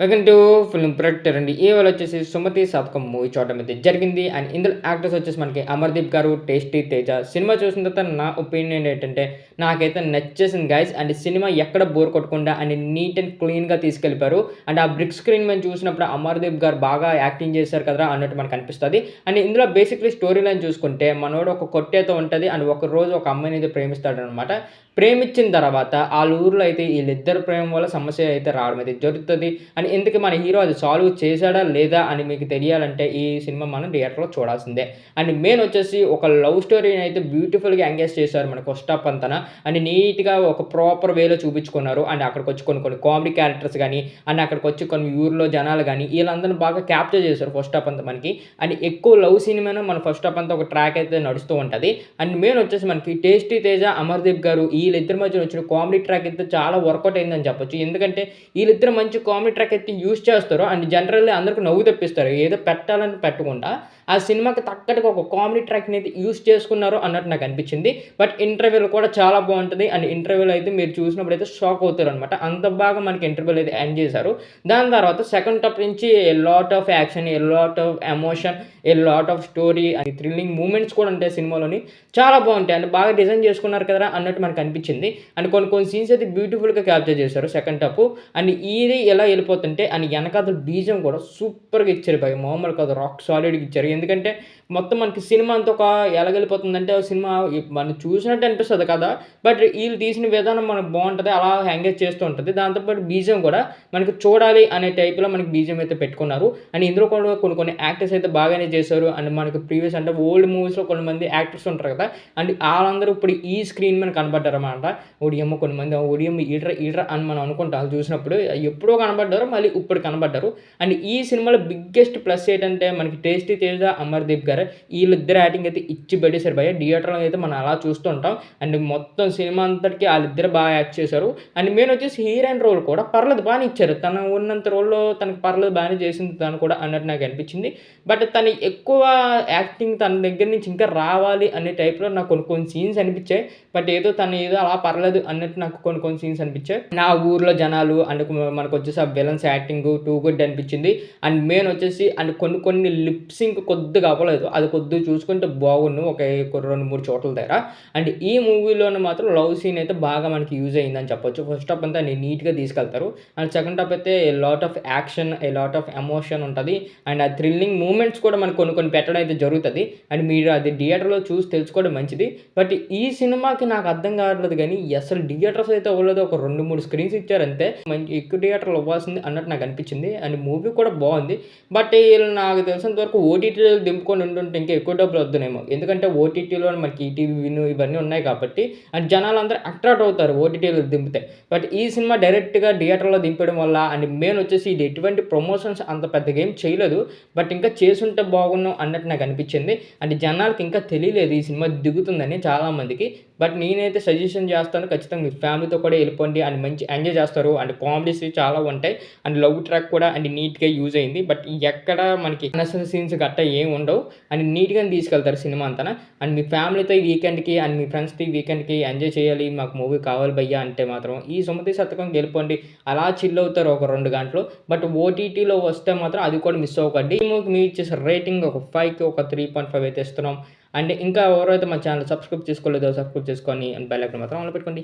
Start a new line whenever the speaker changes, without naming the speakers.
Welcome to film protector అండి. ఇవాళ వచ్చేసి 'సుమతి శతకం' మూవీ చూడడం అయితే జరిగింది. అండ్ ఇందులో యాక్టర్స్ వచ్చేసి మనకి అమర్‌దీప్ గారు, టేస్టీ తేజ. సినిమా చూసిన తర్వాత నా ఒపీనియన్ ఏంటంటే నాకైతే నచ్చేసింది గైస్. అండ్ సినిమా ఎక్కడ బోర్ కొట్టకుండా అండ్ నీట్ అండ్ క్లీన్‌గా తీసుకెళ్ళిపోయారు. అండ్ ఆ బిగ్ స్క్రీన్ మీద చూసినప్పుడు అమర్‌దీప్ గారు బాగా యాక్టింగ్ చేశారు కదరా అన్నట్టు మనకు అనిపిస్తది. అండ్ ఇందులో బేసిక్‌లీ స్టోరీ లైన్ చూసుకుంటే మనోడు ఒక కొట్టేతో ఉంటది. అండ్ ఒకరోజు ఒక అమ్మాయిని అయితే ప్రేమిస్తాడనమాట. ప్రేమించిన తర్వాత ఆళ్ళ ఊర్లో అయితే ఈళ్ళిద్దరి ప్రేమ వల్ల సమస్య అయితే రావడం అయితే జరుగుతది. అండ్ ఇంతకీ మన హీరో అది సాల్వ్ చేశాడా? లేదా? అని మీకు తెలియాలంటే ఈ సినిమా మనం థియేటర్‌లో చూడాల్సిందే. అండ్ మెయిన్ వచ్చేసి ఒక లవ్ స్టోరీని అయితే బ్యూటిఫుల్‌గా ఎంగేజ్ చేశారు మన ఫస్ట్ హాఫ్ అంతాన. అండ్ నీట్‌గా ఒక ప్రాపర్ వేలో చూపించుకున్నారు. అండ్ అక్కడికొచ్చి కొన్ని కొన్ని కామెడీ క్యారెక్టర్స్ గాని, అండ్ అక్కడికొచ్చి కొన్ని ఊర్లో జనాలు గాని ఈళ్ళందరిని బాగా క్యాప్చర్ చేశారు ఫస్ట్ హాఫ్ అంతా మనకి. అండ్ ఎక్కువ లవ్ సినిమానే మన ఫస్ట్ హాఫ్ అంతా ఒక ట్రాక్ అయితే నడుస్తూ ఉంటది. అండ్ మెయిన్ వచ్చేసి మనకి 'టేస్టీ తేజ', 'అమర్‌దీప్' గారు ఈళ్ళిద్దరి మధ్యన వచ్చిన కామెడీ ట్రాక్ అయితే చాలా వర్కౌట్ అయిందని చెప్పొచ్చు. ఎందుకంటే ఈళ్ళిద్దరు మంచి కామెడీ ట్రాక్ అయితే యూజ్ చేస్తారు. అండ్ జనరల్లీ అందరికి నవ్వు తెప్పిస్తారు. ఏదో పెట్టాలని పెట్టకుండా ఆ సినిమాకి తగ్గట్టుగా ఒక కామెడీ ట్రాక్‌ని అయితే యూజ్ చేసుకున్నారు అన్నట్టు నాకు అనిపించింది. బట్ ఇంటర్వెల్ కూడా చాలా బావుంటది. అండ్ ఇంటర్వెల్ అయితే మీరు చూసినప్పుడైతే షాక్ అవుతారనమాట. అంత బాగా మనకి ఇంటర్వెల్ అయితే ఎండ్ చేశారు. దాని తర్వాత సెకండ్ హాఫ్ నుంచి a lot of action, a lot of emotion, a lot of story and thrilling moments కూడా ఉంటాయి సినిమాలోని. చాలా బావుంటాయి. అండ్ బాగా డిజైన్ చేసుకున్నారు కదరా అన్నట్టు మనకు అనిపించింది. అండ్ కొన్ని కొన్ని సీన్స్ అయితే బ్యూటిఫుల్‌గా క్యాప్చర్ చేశారు సెకండ్ హాఫ్. అండ్ ఇది ఎలా ఎళ్ళిపోతుంటే అండ్ ఎనకాతల బీజీఎం కూడా సూపర్‌గా ఇచ్చారు భయ్యా! మామూలు కాదు. రాక్ సాలిడ్‌గా ఇచ్చారు. ఎందుకంటే మొత్తం మనకి సినిమా అంతా ఒక ఎలాగెళ్ళిపోతుందంటే సినిమా మనం చూసినట్టు అనిపిస్తది కథ. బట్ ఈళ్ళు తీసిన విధానం మనకు బావుంటది. అలా ఎంగేజ్ చేస్తూ ఉంటది. దాంతో పాటు బీజీఎం కూడా మనకి చూడాలి అనే టైప్‌లో మనకి బీజీఎం అయితే పెట్టుకున్నారు. అండ్ ఇందులో కూడా కొన్ని కొన్ని యాక్టర్స్ అయితే బాగానే చేశారు. అండ్ మనకి ప్రీవియస్ అంటే ఓల్డ్ మూవీస్‌లో కొంతమంది యాక్టర్స్ ఉంటారు కదా! అండ్ ఆళ్ళందరూ ఇప్పుడు ఈ స్క్రీన్ మీద కనపడ్డారన్నమాట. ఓడియమ్మ కొంతమంది ఓడియమ్మ ఈడ్రా ఈడ్రా అని మనం అనుకుంటాం అది చూసినప్పుడు. ఎప్పుడో కనపడ్డారు. మళ్ళీ ఇప్పుడు కనపడ్డారు. అండ్ ఈ సినిమాలో బిగ్గెస్ట్ ప్లస్ ఏంటంటే మనకి 'టేస్టీ తేజ', 'అమర్‌దీప్' గారు ఈళ్ళిద్దరి యాక్టింగ్ అయితే ఇచ్చి పడేసారు భయ్యా! థియేటర్‌లో అయితే మనం అలా చూస్తూ ఉంటాం. అండ్ మొత్తం సినిమా అంతటికి ఆళ్ళిద్దరు బాగా యాక్ట్ చేశారు. అండ్ మెయిన్ వచ్చేసి హీరోయిన్ రోల్ కూడా పర్లేదు బానే ఇచ్చారు. తను ఉన్నంత రోల్‌లో తనకి పర్లేదు బానే చేసింది తను కూడా అన్నట్టు నాకు అనిపించింది. బట్ తను ఎక్కువ యాక్టింగ్ తన దగ్గర నుంచి ఇంకా రావాలి అనే టైప్‌లో నాకు కొన్ని కొన్ని సీన్స్ అనిపించాయి. బట్ ఏదో తను ఏదో అలా పర్లేదు అన్నట్టు నాకు కొన్ని కొన్ని సీన్స్ అనిపించాయి. నా ఊర్లో జనాలు అండ్ మనకొచ్చేసి ఆ విలన్స్ యాక్టింగ్ టూ గుడ్ అనిపించింది. అండ్ మెయిన్ వచ్చేసి అండ్ కొన్ని కొన్ని లిప్ సింక్ కొద్దిగా అవ్వలేదు. అది కొద్దిగా చూసుకుంటే బాగున్ను. ఒక 2, 3 చోట్ల దగ్గర. అండ్ ఈ మూవీలోనే మాత్రం లవ్ సీన్ అయితే బాగా మనకి యూజ్ అయిందని చెప్పొచ్చు. ఫస్ట్ హాఫ్ అంతా నీట్‌గా తీసుకెళ్తారు. అండ్ సెకండ్ హాఫ్ అయితే ఎ lot of action, a lot of emotion ఉంటది. అండ్ ఆ థ్రిల్లింగ్ మూమెంట్స్ కూడా మనకు కొన్ని కొన్ని పెట్టడం అయితే జరుగుతది. అండ్ మీరు అది థియేటర్‌లో చూసి తెలుసుకోవడం మంచిది. బట్ ఈ సినిమాకి నాకు అర్థం కావట్లేదు గానీ అసలు థియేటర్స్ అయితే ఇవ్వలేదు. ఒక 2, 3 స్క్రీన్స్ ఇచ్చారంతే. మంచి ఎక్కువ థియేటర్‌లో ఇవ్వాల్సింది అన్నట్టు నాకు అనిపించింది. అండ్ మూవీ కూడా బావుంది. బట్ ఈళ్ళు నాకు తెలిసినంత వరకు ఓటీటీలో దింపుకొని ఉండుంటే ఇంకా ఎక్కువ డబ్బులు వద్దునేమో. ఎందుకంటే ఓటీటీలో మనకి ఈటీవీ విన్ ఇవన్నీ ఉన్నాయి కాబట్టి అండ్ జనాలందరూ అట్రాక్ట్ అవుతారు ఓటీటీలో దింపితే. బట్ ఈ సినిమా డైరెక్ట్‌గా థియేటర్‌లో దింపడం వల్ల అండ్ మెయిన్ వచ్చేసి ఇది ఎటువంటి ప్రమోషన్స్ అంత పెద్దగా ఏం చేయలేదు. బట్ ఇంకా చేసుంటే బాగున్ను అన్నట్టు నాకు అనిపించింది. అండ్ జనాలకి ఇంకా తెలియలేదు ఈ సినిమా దిగుతుందని చాలామందికి. బట్ నేనైతే సజెషన్ చేస్తాను. ఖచ్చితంగా మీ ఫ్యామిలీతో కూడా ఎళ్ళిపోండి. అండ్ మంచి ఎంజాయ్ చేస్తారు. అండ్ కామెడీస్ చాలా ఉంటాయి. అండ్ లవ్ ట్రాక్ కూడా అండ్ నీట్‌గా యూజ్ అయింది. బట్ ఎక్కడ మనకి అన్నెసెసరీ సీన్స్ గట్టా ఏమి ఉండవు. అండ్ నీట్‌గానే తీసుకెళ్తారు సినిమా అంతాన. అండ్ మీ ఫ్యామిలీతో ఈ వీకెండ్‌కి అండ్ మీ ఫ్రెండ్స్‌తో ఈ వీకెండ్‌కి ఎంజాయ్ చేయాలి. మాకు మూవీ కావాలి భయ్యా అంటే మాత్రం ఈ 'సుమతి శతకంకి' ఎళ్ళిపోండి. అలా చిల్ అవుతారు ఒక 2 గంటలు. బట్ ఓటీటీలో వస్తే మాత్రం అది కూడా మిస్ అవ్వకండి. ఈ మూవీకి మీరు ఇచ్చేసే రేటింగ్ ఒక 5కి ఒక 3.5 అయితే ఇస్తున్నాం. అండ్ ఇంకా ఎవరైతే మా ఛానెల్ సబ్స్క్రైబ్ చేసుకోలేదో సబ్స్క్రైబ్ చేసుకొని అండ్ బెల్ ఐకాన్ మాత్రం ఆన్‌లో పెట్టుకోండి.